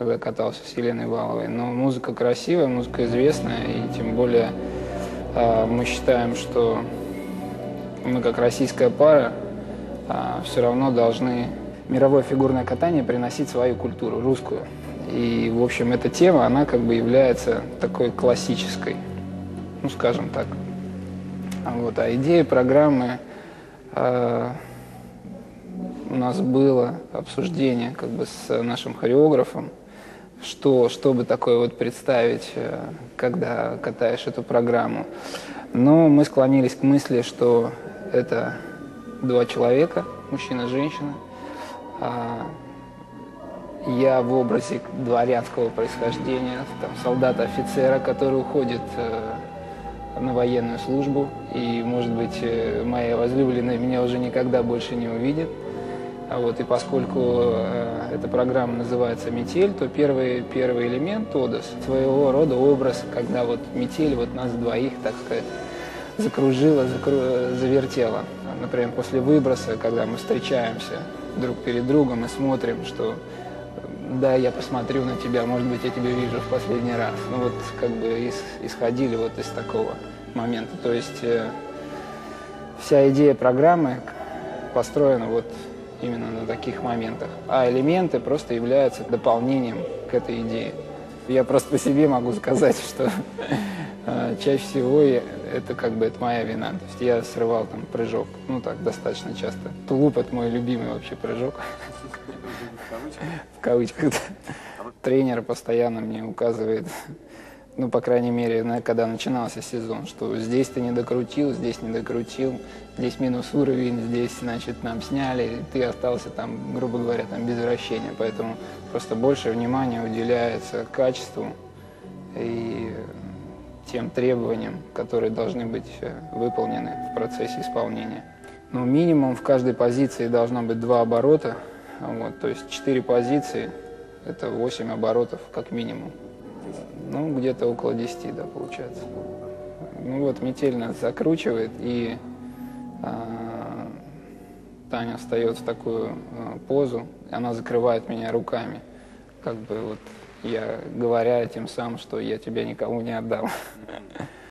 когда катался с Еленой Валовой. Но музыка красивая, музыка известная, и тем более мы считаем, что мы как российская пара все равно должны мировое фигурное катание приносить свою культуру, русскую. И, в общем, эта тема, она как бы является такой классической, ну, скажем так. Вот. А идея программы, у нас было обсуждение как бы с нашим хореографом, что бы такое вот представить, когда катаешь эту программу. Но мы склонились к мысли, что это два человека, мужчина и женщина. Я в образе дворянского происхождения, там, солдата-офицера, который уходит на военную службу, и, может быть, моя возлюбленная меня уже никогда больше не увидит. И поскольку эта программа называется «Метель», то первый элемент «Одос» своего рода образ, когда вот метель вот нас двоих, так сказать, закружила, завертела. Например, после выброса, когда мы встречаемся друг перед другом и смотрим, что да, я посмотрю на тебя, может быть, я тебя вижу в последний раз. Ну вот как бы исходили вот из такого момента. То есть вся идея программы построена вот именно на таких моментах. А элементы просто являются дополнением к этой идее. Я просто по себе могу сказать, что чаще всего это как бы это моя вина. То есть я срывал там прыжок, ну так, достаточно часто. Тулуп — это мой любимый вообще прыжок. В кавычках. Тренер постоянно мне указывает, ну, по крайней мере, когда начинался сезон, что здесь ты не докрутил, здесь минус уровень, здесь, значит, нам сняли, ты остался там, грубо говоря, там без вращения. Поэтому просто больше внимания уделяется качеству и тем требованиям, которые должны быть выполнены в процессе исполнения. Ну, минимум в каждой позиции должно быть 2 оборота, то есть 4 позиции, это 8 оборотов как минимум. Ну, где-то около 10, да, получается. Ну вот, метель нас закручивает, и Таня встает в такую позу, и она закрывает меня руками, как бы вот я говоря тем самым, что я тебя никому не отдам.